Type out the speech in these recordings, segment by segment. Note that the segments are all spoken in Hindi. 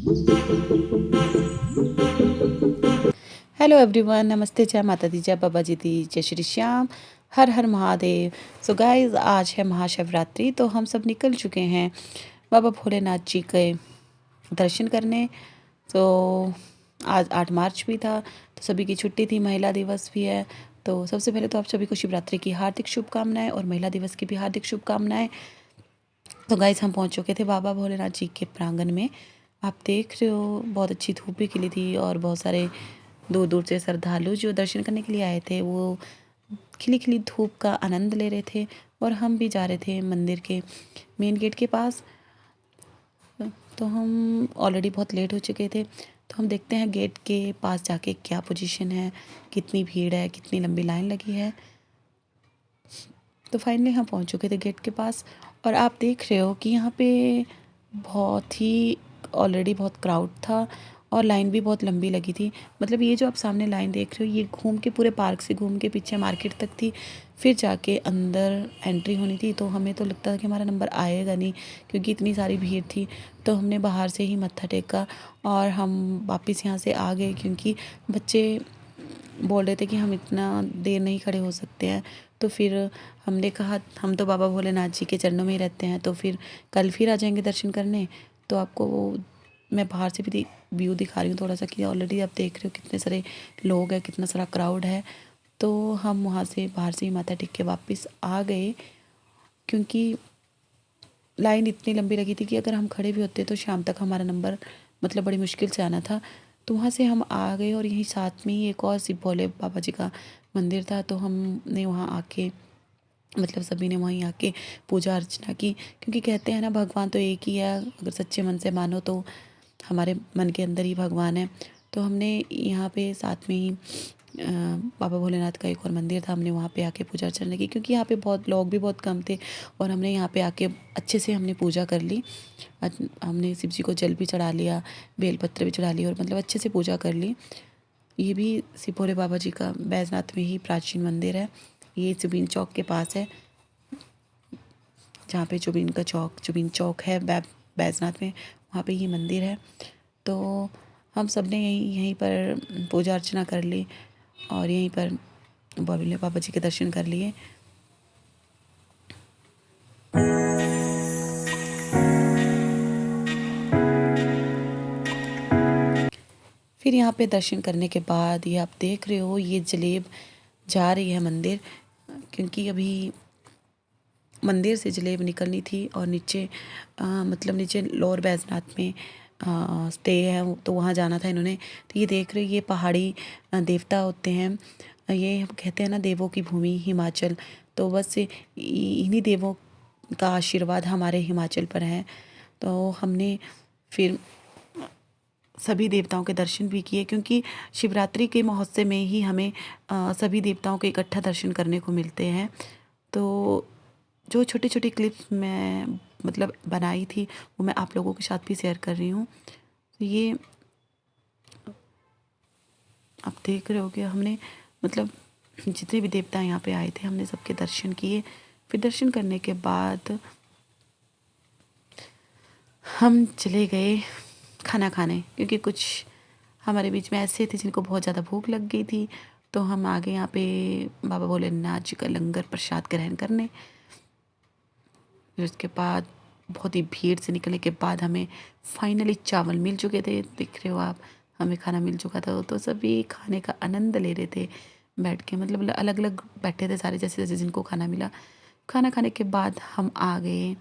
हेलो एवरीवन, नमस्ते, जय माता दी, जय बाबा जी दी, जय श्री श्याम, हर हर महादेव। सो गाइस, आज है महाशिवरात्रि, तो हम सब निकल चुके हैं बाबा भोलेनाथ जी के दर्शन करने। तो आज 8 मार्च भी था, तो सभी की छुट्टी थी, महिला दिवस भी है। तो सबसे पहले तो आप सभी को शिवरात्रि की हार्दिक शुभकामनाएं और महिला दिवस की भी हार्दिक शुभकामनाएं। तो गाइस, हम पहुंच चुके थे बाबा भोलेनाथ जी के प्रांगण में। आप देख रहे हो, बहुत अच्छी धूप भी खिली थी और बहुत सारे दूर दूर से श्रद्धालु जो दर्शन करने के लिए आए थे वो खिली खिली धूप का आनंद ले रहे थे। और हम भी जा रहे थे मंदिर के मेन गेट के पास। तो हम ऑलरेडी बहुत लेट हो चुके थे, तो हम देखते हैं गेट के पास जाके क्या पोजीशन है, कितनी भीड़ है, कितनी लंबी लाइन लगी है। तो फाइनली हम पहुंच चुके थे गेट के पास। और आप देख रहे हो कि यहाँ पे बहुत ही ऑलरेडी बहुत क्राउड था और लाइन भी बहुत लंबी लगी थी। मतलब ये जो आप सामने लाइन देख रहे हो, ये घूम के पूरे पार्क से घूम के पीछे मार्केट तक थी, फिर जाके अंदर एंट्री होनी थी। तो हमें तो लगता था कि हमारा नंबर आएगा नहीं, क्योंकि इतनी सारी भीड़ थी। तो हमने बाहर से ही मत्था टेका और हम वापस यहाँ से आ गए, क्योंकि बच्चे बोल रहे थे कि हम इतना देर नहीं खड़े हो सकते हैं। तो फिर हमने कहा, हम तो बाबा भोलेनाथ जी के चरणों में ही रहते हैं, तो फिर कल फिर आ जाएंगे दर्शन करने। तो आपको वो मैं बाहर से भी व्यू दिखा रही हूँ थोड़ा सा, कि ऑलरेडी आप देख रहे हो कितने सारे लोग हैं, कितना सारा क्राउड है। तो हम वहाँ से बाहर से ही माथा टेक के वापस आ गए, क्योंकि लाइन इतनी लंबी लगी थी कि अगर हम खड़े भी होते तो शाम तक हमारा नंबर मतलब बड़ी मुश्किल से आना था। तो वहाँ से हम आ गए और यहीं साथ में ही एक और शिव भोले बाबा जी का मंदिर था। तो हमने वहाँ आके मतलब सभी ने वहीं आके पूजा अर्चना की, क्योंकि कहते हैं ना, भगवान तो एक ही है, अगर सच्चे मन से मानो तो हमारे मन के अंदर ही भगवान है। तो हमने यहाँ पे साथ में ही बाबा भोलेनाथ का एक और मंदिर था, हमने वहाँ पे आके पूजा अर्चना की, क्योंकि यहाँ पे बहुत लोग भी बहुत कम थे। और हमने यहाँ पे आके अच्छे से हमने पूजा कर ली। हमने शिव जी को जल भी चढ़ा लिया, बेलपत्र भी चढ़ा लिया और मतलब अच्छे से पूजा कर ली। ये भी शिव भोले बाबा जी का बैजनाथ में ही प्राचीन मंदिर है। ये जुबीन चौक के पास है, जहाँ पे जुबीन चौक है बैजनाथ में, वहाँ पे ये मंदिर है। तो हम सब ने यहीं यहीं पर पूजा अर्चना कर ली और यहीं पर भोले बाबा जी के दर्शन कर लिए। फिर यहाँ पे दर्शन करने के बाद ये आप देख रहे हो, ये जलेब जा रही है मंदिर, क्योंकि अभी मंदिर से जलेब निकलनी थी और नीचे मतलब नीचे लोअर बैजनाथ में स्टे है, तो वहाँ जाना था इन्होंने। तो ये देख रहे हो, ये पहाड़ी देवता होते हैं। ये हम कहते हैं ना, देवों की भूमि हिमाचल। तो बस इन्हीं देवों का आशीर्वाद हमारे हिमाचल पर है। तो हमने फिर सभी देवताओं के दर्शन भी किए, क्योंकि शिवरात्रि के महोत्सव में ही हमें सभी देवताओं के इकट्ठा दर्शन करने को मिलते हैं। तो जो छोटी छोटी क्लिप्स मैं मतलब बनाई थी, वो मैं आप लोगों के साथ भी शेयर कर रही हूँ। तो ये आप देख रहे हो कि हमने मतलब जितने भी देवता यहाँ पे आए थे, हमने सबके दर्शन किए। फिर दर्शन करने के बाद हम चले गए खाना खाने, क्योंकि कुछ हमारे बीच में ऐसे थे जिनको बहुत ज़्यादा भूख लग गई थी। तो हम आ गए यहाँ पे बाबा भोलेनाथ जी का लंगर प्रसाद ग्रहण करने। फिर उसके बाद बहुत ही भीड़ से निकलने के बाद हमें फाइनली चावल मिल चुके थे, देख रहे हो आप, हमें खाना मिल चुका था। तो सभी खाने का आनंद ले रहे थे बैठ के, मतलब अलग अलग बैठे थे सारे, जैसे जैसे जिनको खाना मिला। खाना खाने के बाद हम आ गए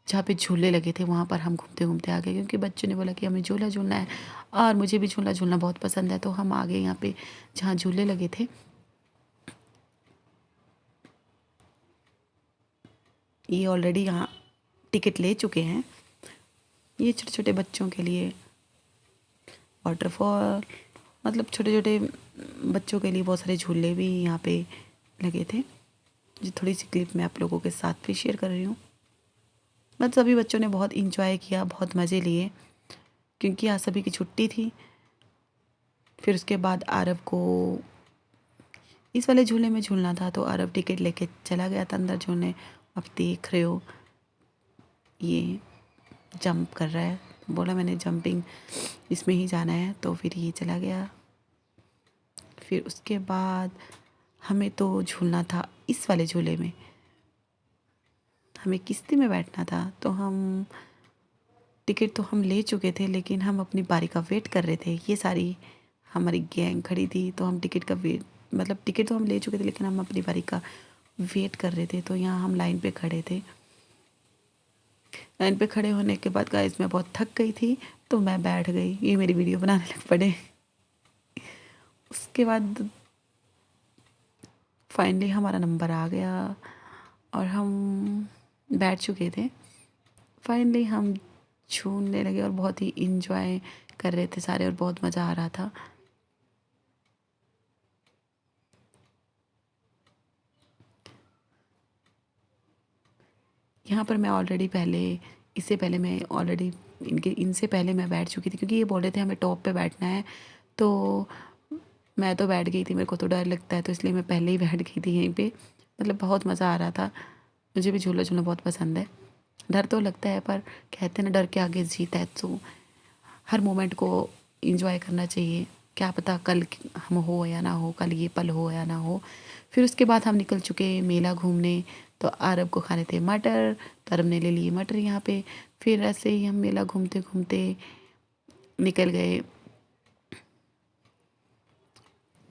जहाँ पे झूले लगे थे, वहाँ पर हम घूमते घूमते आ गए, क्योंकि बच्चों ने बोला कि हमें झूला झूलना है और मुझे भी झूला झूलना बहुत पसंद है। तो हम आ गए यहाँ पे जहाँ झूले लगे थे। ये ऑलरेडी यहाँ टिकट ले चुके हैं। ये छोटे छोटे बच्चों के लिए वाटरफॉल, मतलब छोटे छोटे बच्चों के लिए बहुत सारे झूले भी यहाँ पे लगे थे, जो थोड़ी सी क्लिप मैं आप लोगों के साथ भी शेयर कर रही हूँ। मतलब सभी बच्चों ने बहुत इंजॉय किया, बहुत मज़े लिए, क्योंकि आज सभी की छुट्टी थी। फिर उसके बाद आरव को इस वाले झूले में झूलना था, तो आरव टिकट लेके चला गया था अंदर झूलने। आप देख रहे हो, ये जंप कर रहा है। बोला मैंने जंपिंग इसमें ही जाना है, तो फिर ये चला गया। फिर उसके बाद हमें तो झूलना था इस वाले झूले में, हमें किश्ती में बैठना था। तो हम टिकट तो हम ले चुके थे, लेकिन हम अपनी बारी का वेट कर रहे थे। ये सारी हमारी गैंग खड़ी थी, तो हम टिकट का वेट, मतलब टिकट तो हम ले चुके थे लेकिन हम अपनी बारी का वेट कर रहे थे। तो यहाँ हम लाइन पे खड़े थे। लाइन पे खड़े होने के बाद गाइस मैं बहुत थक गई थी, तो मैं बैठ गई। ये मेरी वीडियो बनाने लग पड़े। उसके बाद फाइनली हमारा नंबर आ गया और हम बैठ चुके थे। फाइनली हम झूमने लगे और बहुत ही इंजॉय कर रहे थे सारे, और बहुत मज़ा आ रहा था। यहाँ पर मैं ऑलरेडी पहले, इससे पहले मैं ऑलरेडी इनसे पहले मैं बैठ चुकी थी, क्योंकि ये बोल रहे थे हमें टॉप पे बैठना है। तो मैं तो बैठ गई थी, मेरे को तो डर लगता है, तो इसलिए मैं पहले ही बैठ गई थी यहीं पे। मतलब बहुत मज़ा आ रहा था। मुझे भी झूला झूलना बहुत पसंद है। डर तो लगता है, पर कहते हैं ना, डर के आगे जीत है। तो हर मोमेंट को इंजॉय करना चाहिए। क्या पता कल हम हो या ना हो, कल ये पल हो या ना हो। फिर उसके बाद हम निकल चुके मेला घूमने। तो अरब को खाने थे मटर, तो अरब ने ले लिए मटर यहाँ पे। फिर ऐसे ही हम मेला घूमते घूमते निकल गए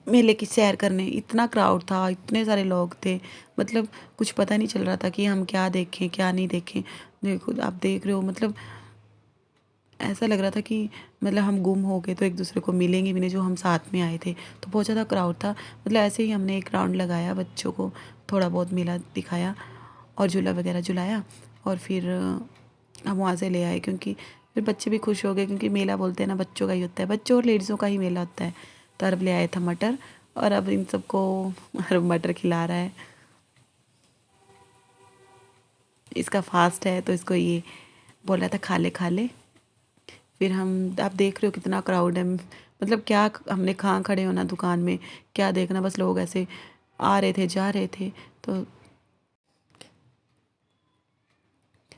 मेले की सैर करने। इतना क्राउड था, इतने सारे लोग थे, मतलब कुछ पता नहीं चल रहा था कि हम क्या देखें क्या नहीं देखें। देखो आप देख रहे हो, मतलब ऐसा लग रहा था कि मतलब हम गुम हो गए, तो एक दूसरे को मिलेंगे भी नहीं जो हम साथ में आए थे। तो बहुत ज़्यादा क्राउड था। मतलब ऐसे ही हमने एक राउंड लगाया, बच्चों को थोड़ा बहुत मेला दिखाया और झूला वगैरह झुलाया, और फिर हम वहाँ से ले आए। क्योंकि फिर बच्चे भी खुश हो गए, क्योंकि मेला बोलते हैं ना बच्चों का ही होता है, बच्चों और लेडीज़ों का ही मेला होता है। तो अरब ले आया था मटर, और अब इन सबको अरब मटर खिला रहा है। इसका फास्ट है, तो इसको ये बोल रहा था खा ले खा ले। फिर हम, आप देख रहे हो कितना क्राउड है। मतलब क्या हमने कहाँ खड़े होना दुकान में, क्या देखना, बस लोग ऐसे आ रहे थे जा रहे थे। तो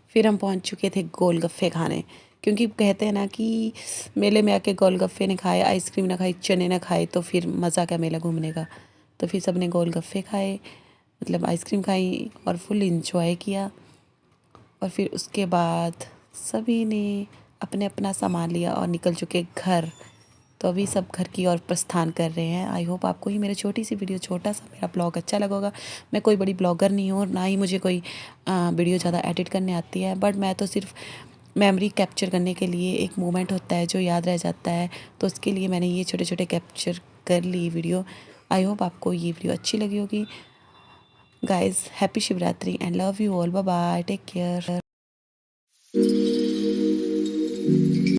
फिर हम पहुंच चुके थे गोलगप्फे खाने, क्योंकि कहते हैं ना कि मेले में आके गोलगप्फे ने खाए, आइसक्रीम ना खाई, चने ना खाए, तो फिर मज़ा क्या मेला घूमने का। तो फिर सब ने गोलगप्फे खाए, मतलब आइसक्रीम खाई और फुल इंजॉय किया। और फिर उसके बाद सभी ने अपने अपना सामान लिया और निकल चुके घर। तो अभी सब घर की ओर प्रस्थान कर रहे हैं। आई होप आपको ही मेरी छोटी सी वीडियो, छोटा सा मेरा ब्लॉग अच्छा लगा होगा। मैं कोई बड़ी ब्लॉगर नहीं हूँ, और ना ही मुझे कोई वीडियो ज़्यादा एडिट करने आती है, बट मैं तो सिर्फ मेमोरी कैप्चर करने के लिए, एक मोमेंट होता है जो याद रह जाता है, तो उसके लिए मैंने ये छोटे छोटे कैप्चर कर ली वीडियो। आई होप आपको ये वीडियो अच्छी लगी होगी। Guys happy Shivratri and love you all, bye bye, take care.